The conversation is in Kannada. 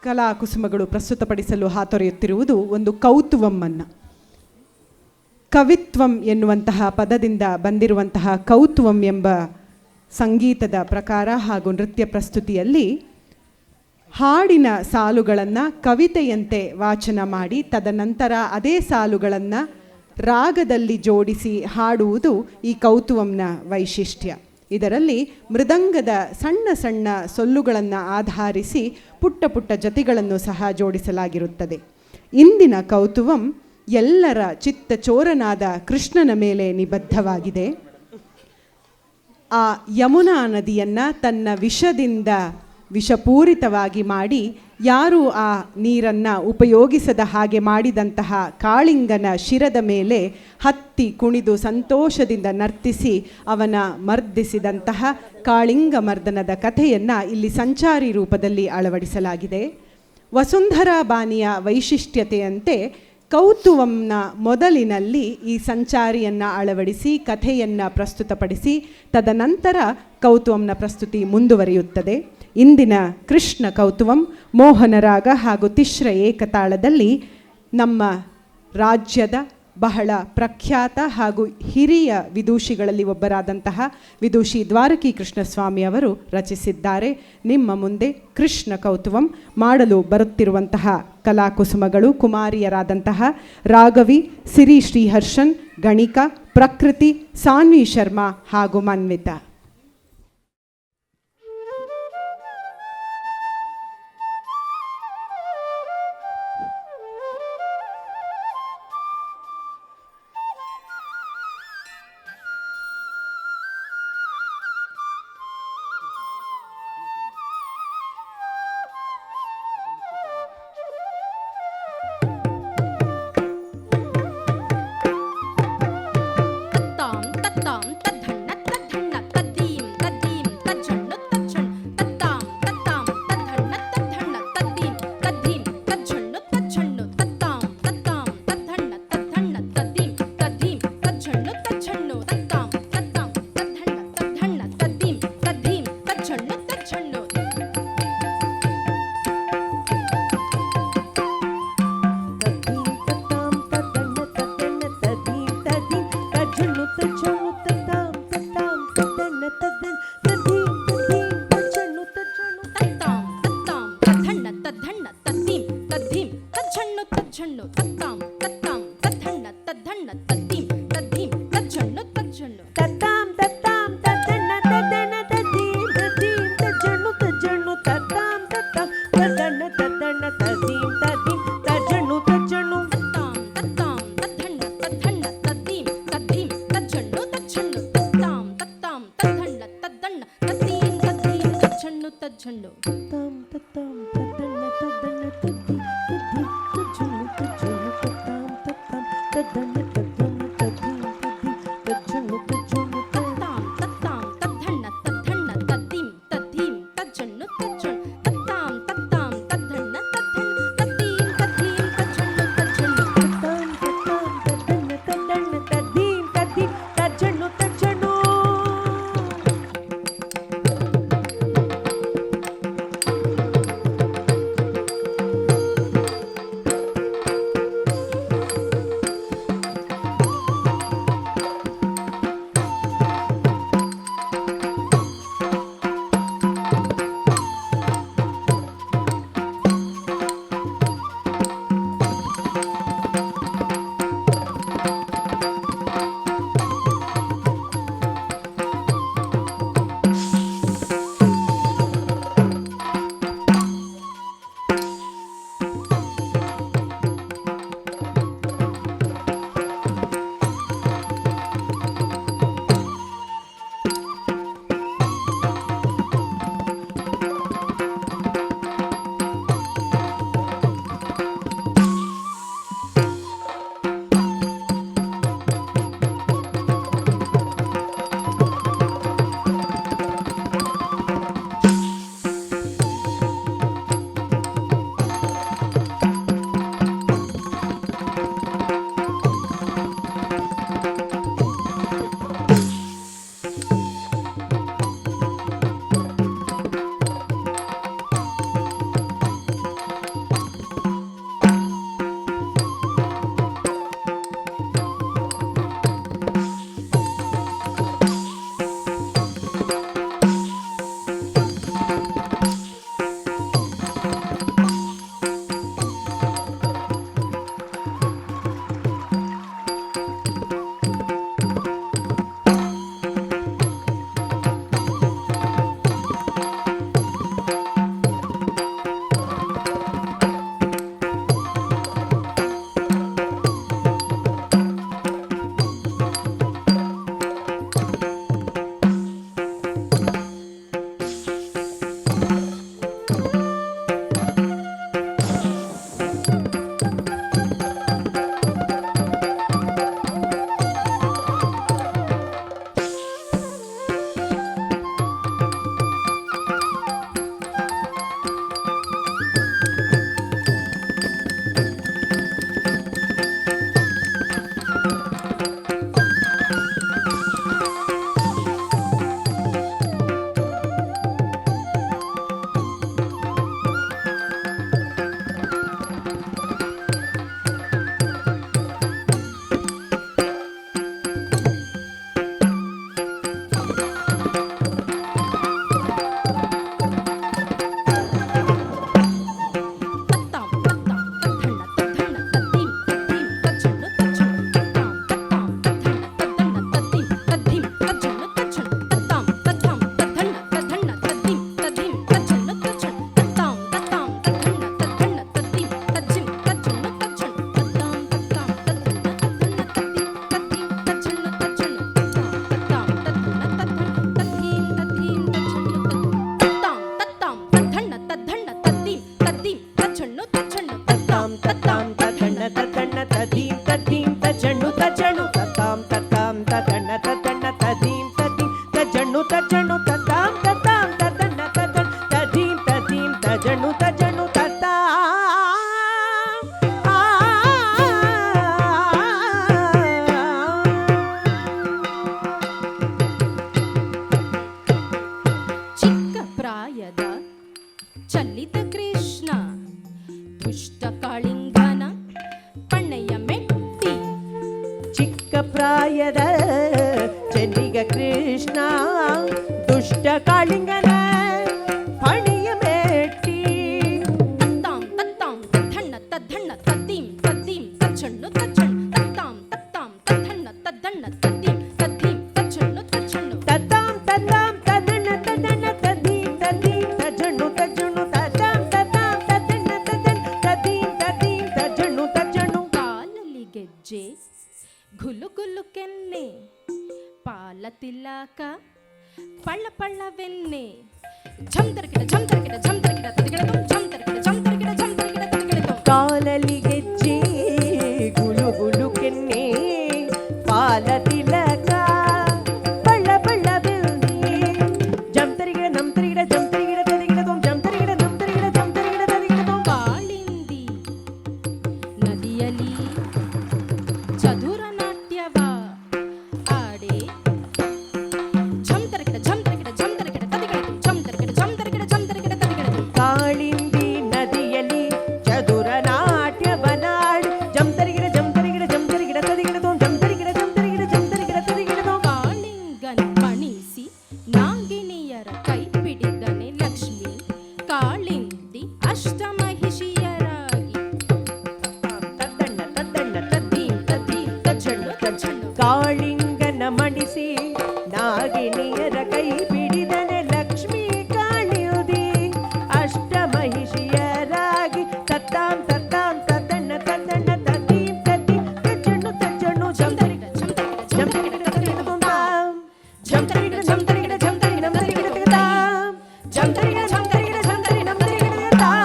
ಕಲಾ ಕುಸುಮಗಳು ಪ್ರಸ್ತುತಪಡಿಸಲು ಹಾತೊರೆಯುತ್ತಿರುವುದು ಒಂದು ಕೌತುವಮ್ಮನ್ನು. ಕವಿತ್ವಂ ಎನ್ನುವಂತಹ ಪದದಿಂದ ಬಂದಿರುವಂತಹ ಕೌತುವಂ ಎಂಬ ಸಂಗೀತದ ಪ್ರಕಾರ ಹಾಗೂ ನೃತ್ಯ ಪ್ರಸ್ತುತಿಯಲ್ಲಿ ಹಾಡಿನ ಸಾಲುಗಳನ್ನು ಕವಿತೆಯಂತೆ ವಾಚನ ಮಾಡಿ ತದನಂತರ ಅದೇ ಸಾಲುಗಳನ್ನು ರಾಗದಲ್ಲಿ ಜೋಡಿಸಿ ಹಾಡುವುದು ಈ ಕೌತುವಂನ ವೈಶಿಷ್ಟ್ಯ. ಇದರಲ್ಲಿ ಮೃದಂಗದ ಸಣ್ಣ ಸಣ್ಣ ಸೊಲ್ಲುಗಳನ್ನು ಆಧರಿಸಿ ಪುಟ್ಟ ಪುಟ್ಟ ಜತಿಗಳನ್ನು ಸಹ ಜೋಡಿಸಲಾಗಿರುತ್ತದೆ. ಇಂದಿನ ಕೌತುವಂ ಎಲ್ಲರ ಚಿತ್ತಚೋರನಾದ ಕೃಷ್ಣನ ಮೇಲೆ ನಿಬದ್ಧವಾಗಿದೆ. ಆ ಯಮುನಾ ನದಿಯನ್ನು ತನ್ನ ವಿಷದಿಂದ ವಿಷಪೂರಿತವಾಗಿ ಮಾಡಿ ಯಾರೂ ಆ ನೀರನ್ನು ಉಪಯೋಗಿಸದ ಹಾಗೆ ಮಾಡಿದಂತಹ ಕಾಳಿಂಗನ ಶಿರದ ಮೇಲೆ ಹತ್ತಿ ಕುಣಿದು ಸಂತೋಷದಿಂದ ನರ್ತಿಸಿ ಅವನ ಮರ್ದಿಸಿದಂತಹ ಕಾಳಿಂಗ ಮರ್ದನದ ಕಥೆಯನ್ನು ಇಲ್ಲಿ ಸಂಚಾರಿ ರೂಪದಲ್ಲಿ ಅಳವಡಿಸಲಾಗಿದೆ. ವಸುಂಧರಾ ಬಾನಿಯ ವೈಶಿಷ್ಟ್ಯತೆಯಂತೆ ಕೌತುವಂನ ಮೊದಲಿನಲ್ಲಿ ಈ ಸಂಚಾರಿಯನ್ನು ಅಳವಡಿಸಿ ಕಥೆಯನ್ನು ಪ್ರಸ್ತುತಪಡಿಸಿ ತದನಂತರ ಕೌತುವಂನ ಪ್ರಸ್ತುತಿ ಮುಂದುವರಿಯುತ್ತದೆ. ಇಂದಿನ ಕೃಷ್ಣ ಕೌತುವಂ ಮೋಹನರಾಗ ಹಾಗೂ ತಿಶ್ರ ಏಕತಾಳದಲ್ಲಿ ನಮ್ಮ ರಾಜ್ಯದ ಬಹಳ ಪ್ರಖ್ಯಾತ ಹಾಗೂ ಹಿರಿಯ ವಿದೂಷಿಗಳಲ್ಲಿ ಒಬ್ಬರಾದಂತಹ ವಿದೂಷಿ ದ್ವಾರಕಿ ಕೃಷ್ಣಸ್ವಾಮಿ ಅವರು ರಚಿಸಿದ್ದಾರೆ. ನಿಮ್ಮ ಮುಂದೆ ಕೃಷ್ಣ ಕೌತುವಂ ಮಾಡಲು ಬರುತ್ತಿರುವಂತಹ ಕಲಾಕುಸುಮಗಳು ಕುಮಾರಿಯರಾದಂತಹ ರಾಘವಿ, ಸಿರಿ ಶ್ರೀಹರ್ಷನ್, ಗಣಿಕಾ, ಪ್ರಕೃತಿ, ಸಾನ್ವಿ ಶರ್ಮಾ ಹಾಗೂ ಮನ್ವಿತಾ. ತಜಣು ತಜಣು ತತ ಚಿಕ್ಕ ಪ್ರಾಯದ ಚಲ್ಲಿತ ಕೃಷ್ಣ ದುಷ್ಟ ಕಾಳಿಂಗನ ಪಣ್ಣೆಯ ಮೆಟ್ಟಿ. ಚಿಕ್ಕ ಪ್ರಾಯದ ಚೆನ್ನಿಗ ಕೃಷ್ಣ ದುಷ್ಟ ಕಾಳಿಂಗನ ಪಣಿಯ ಮೆಟ್ಟಿ. ತತ್ತಾಂ ತತ್ತಾಂ ತದ್ಧಣ್ಣ ತದ್ಧಣ್ಣ ತದ್ದೀಂ ತದ್ದೀಂ ತಚ್ಚಣ್ಣು ತಚ್ಚಣ್ಣು ತತ್ತಾಂ ತತ್ತಾಂ ತದ್ಧಣ್ಣ ತದ್ದಣ್ಣ ತದ್ದೀಂ ತದ್ದೀಂ ತಚ್ಚಣ್ಣು ತಚ್ಚಣ್ಣು ತದ್ದಾಂ ತದ್ದಾಂ ತದಣ್ಣ ತದಣ್ಣ ತದ್ದೀಂ ತದ್ದೀಂ ತಜಣ್ಣು ತಜ್ಜಣ್ಣು ತದ್ದಾಂ ತದ್ದಾಂ ತದಣ್ಣ ತದಣ್ಣ ತದ್ದೀಂ ತದ್ದೀಂ ತಜಣ್ಣು ತಜ್ಜಣ್ಣು. ಕಾಲಲ್ಲಿ ಗೆಜ್ಜೆ ಗುಲು ಗುಲು ಕೆನ್ನೆ ಪಾಲ ತಿಲಕ ಪಳ್ಳ ಪಳ್ಳವೆನ್ನೆ. ಝಮ್ ತರಕಿಡ ಝಮ್ ತರಕಿಡ ಝಮ್ ತರಕಿಡ ತದಿಗಿಡದು ಝಮ್ ತರಕಿಡ ಝಮ್ ತರಕಿಡ ಝಮ್ ತರಕಿಡ ತದಿಗಿಡದು. ಕಾಲಲ್ಲಿ ಗೆಜ್ಜೆ ಗುಲು ಗುಲು ಕೆನ್ನೆ ಪಾಲ ತಿಲಕ ಬಳ್ಳ ಬಳ್ಳ ಬೆಲ್ದಿ. ಜಂತರಿಗಿಡ ನಮ್ತರಿಗಿಡ ಜಂತರಿಗಿಡ ತದಿಗಿಡದು ಜಂತರಿಗಿಡ ನಮ್ತರಿಗಿಡ ಜಂತರಿಗಿಡ ತದಿಗಿಡದು. ಕಾಳಿಂದಿ ನದಿಯಲ್ಲಿ ಚದುರ ನಾಟ್ಯವ ಆಡೆ. ಝಮ್ ತರಕಿಡ ಝಮ್ ತರಕಿಡ ಝಮ್ ತರಕಿಡ ತದಿಗಿಡದು ಝಮ್ ತರಕಿಡ ಝಮ್ ತರಕಿಡ ಝಮ್ ತರಕಿಡ ತದಿಗಿಡದು. ಕಾಳಿಂದಿ ನದಿಯಲ್ಲಿ ಚದುರ ನಾಟ್ಯವನಾಡು ಜಂತರಿಗಿಡ ಜಂತರಿಗಿಡ ಜಂತರಿಗಿಡ ತದಿಗಿಡದು ಜಂತರಿಗಿಡ ಜಂತರಿಗಿಡ ಜಂತರಿಗಿಡ ತದಿಗಿಡದು. ಕಾಳಿಂಗನ ಪಣಿಸಿ ನಾಗಿಣಿಯರ ಕೈ ಪಿಡಿದನೆ ಲಕ್ಷ್ಮಿ. ಕಾಳಿಂದಿ ಅಷ್ಟಮಹಿಷಿಯರಾಗಿ ತದ್ದಣ್ಣ ತದ್ದಣ್ಣ ತದ್ದೀಂ ತದ್ದೀಂ ತಜ್ಜಣ್ಣು ತಜ್ಜಣ್ಣು. ಕಾಳಿಂಗನ ಮಣಿಸಿ ನಾಗಿಣಿಯರ ಕೈ ಬಿಡಿದನೆ ಲಕ್ಷ್ಮೀ ಕಾಳಿಯುದಿ ಅಷ್ಟಮಹಿಷಿಯರಾಗಿ. ತತ್ತಾಂ ತತ್ತಾಂ ತದ್ದಣ್ಣ ತದ್ದಣ್ಣ ತದ್ದೀಂ ತದ್ದೀಂ ತಜ್ಜಣ್ಣು ತಜ್ಜಣ್ಣು ಜಂತರಿಗಿಡ ಜಂತರಿಗಿಡ ತದಿಗಿಡದು ತಾಂ ಜಂತರಿಗಿಡ ಜಂತರಿಗಿಡ ಜಂತರಿಗಿಡ ನಮ್ತರಿಗಿಡ ತದಿಗಿಡತಾಂ ಜಂತರಿಗಿಡ ಜಂತರಿಗಿಡ ಜಂತರಿಗಿಡ ನಮ್ತರಿಗಿಡ ತದಿಗಿಡತಾಂ.